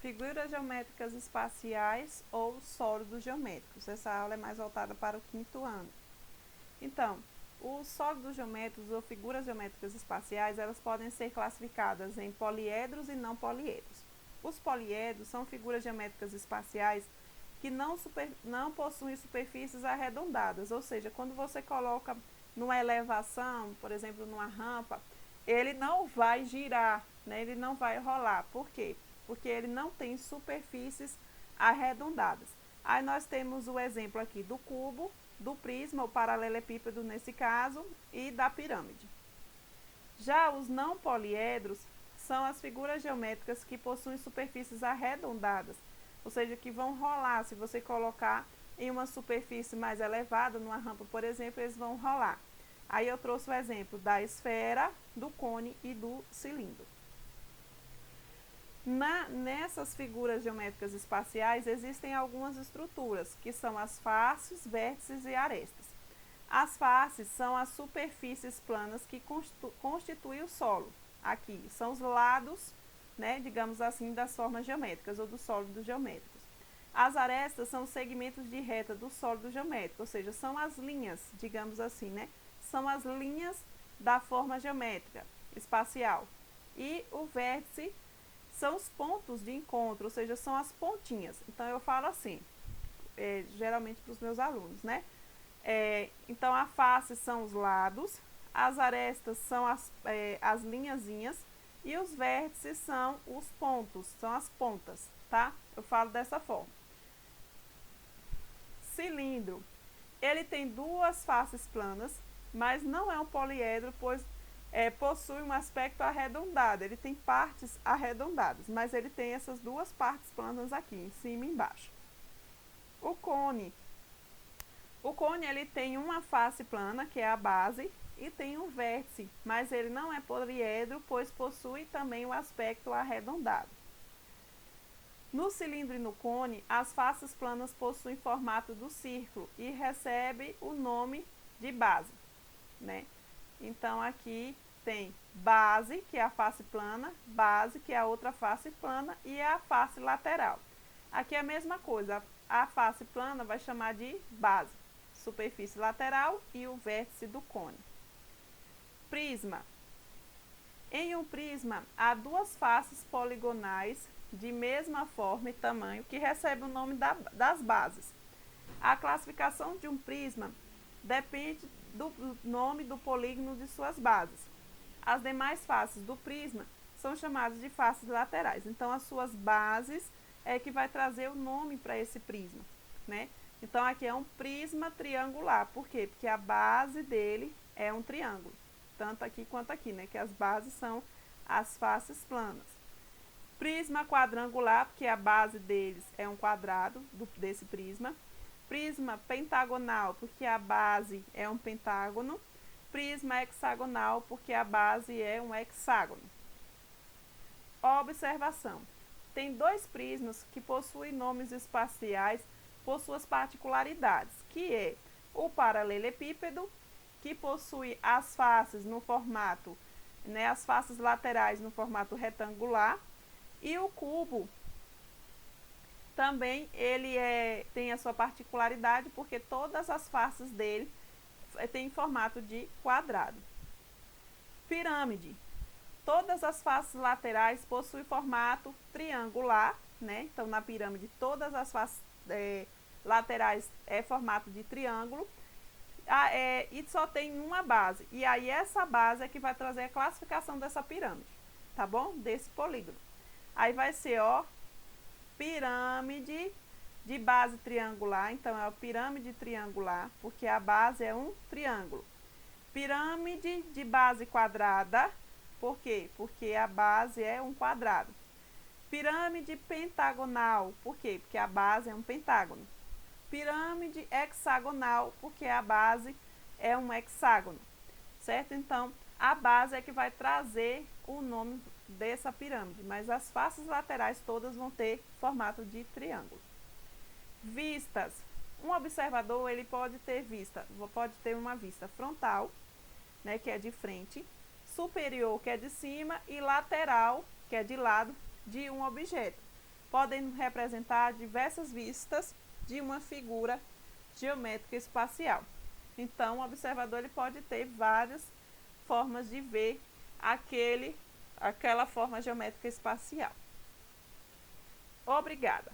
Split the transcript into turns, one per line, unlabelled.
Figuras geométricas espaciais ou sólidos geométricos. Essa aula é mais voltada para o 5º ano. Então, os sólidos geométricos ou figuras geométricas espaciais, elas podem ser classificadas em poliedros e não poliedros. Os poliedros são figuras geométricas espaciais que não possuem superfícies arredondadas, ou seja, quando você coloca numa elevação, por exemplo, numa rampa, ele não vai girar, né? Ele não vai rolar. Por quê? Porque ele não tem superfícies arredondadas. Aí nós temos o exemplo aqui do cubo, do prisma, o paralelepípedo nesse caso, e da pirâmide. Já os não poliedros são as figuras geométricas que possuem superfícies arredondadas, ou seja, que vão rolar. Se você colocar em uma superfície mais elevada, numa rampa, por exemplo, eles vão rolar. Aí eu trouxe o exemplo da esfera, do cone e do cilindro. Nessas figuras geométricas espaciais existem algumas estruturas, que são as faces, vértices e arestas. As faces são as superfícies planas que constituem o solo. Aqui são os lados, né, digamos assim, das formas geométricas ou dos sólidos geométricos. As arestas são os segmentos de reta do sólido geométrico, ou seja, são as linhas, digamos assim, né? São as linhas da forma geométrica espacial. E o vértice são os pontos de encontro, ou seja, são as pontinhas. Então eu falo assim, geralmente para os meus alunos, né? Então a face são os lados, as arestas são as linhazinhas e os vértices são os pontos, são as pontas, tá? Eu falo dessa forma. Cilindro, ele tem duas faces planas, mas não é um poliedro, pois possui um aspecto arredondado. Ele tem partes arredondadas, mas ele tem essas duas partes planas aqui, em cima e embaixo. O cone ele tem uma face plana, que é a base, e tem um vértice, mas ele não é poliedro, pois possui também o aspecto arredondado. No cilindro e no cone, as faces planas possuem formato do círculo e recebe o nome de base, né? Então aqui tem base, que é a face plana, base, que é a outra face plana, e a face lateral. Aqui é a mesma coisa, a face plana vai chamar de base, superfície lateral e o vértice do cone. Prisma. Em um prisma, há duas faces poligonais de mesma forma e tamanho que recebem o nome das bases. A classificação de um prisma depende do nome do polígono de suas bases. As demais faces do prisma são chamadas de faces laterais. Então, as suas bases é que vai trazer o nome para esse prisma, né? Então, aqui é um prisma triangular. Por quê? Porque a base dele é um triângulo, tanto aqui quanto aqui, né? Que as bases são as faces planas. Prisma quadrangular, porque a base deles é um quadrado desse prisma. Prisma pentagonal, porque a base é um pentágono. Prisma hexagonal, porque a base é um hexágono. Observação. Tem dois prismas que possuem nomes espaciais por suas particularidades, que é o paralelepípedo, que possui as faces no formato, né, as faces laterais no formato retangular, e o cubo também ele tem a sua particularidade porque todas as faces dele têm formato de quadrado. Pirâmide. Todas as faces laterais possuem formato triangular, né? Então na pirâmide todas as faces laterais é formato de triângulo. E só tem uma base. E aí essa base é que vai trazer a classificação dessa pirâmide, tá bom? Desse polígono. Aí vai ser, ó, pirâmide de base triangular. Então é a pirâmide triangular, porque a base é um triângulo. Pirâmide de base quadrada, por quê? Porque a base é um quadrado. Pirâmide pentagonal, por quê? Porque a base é um pentágono. Pirâmide hexagonal, porque a base é um hexágono, certo? Então, a base é que vai trazer o nome dessa pirâmide, mas as faces laterais todas vão ter formato de triângulo. Vistas. Um observador, ele pode ter uma vista frontal, né, que é de frente, superior, que é de cima, e lateral, que é de lado de um objeto. podem representar diversas vistas de uma figura geométrica espacial. Então, o observador ele pode ter várias formas de ver aquela forma geométrica espacial. Obrigada!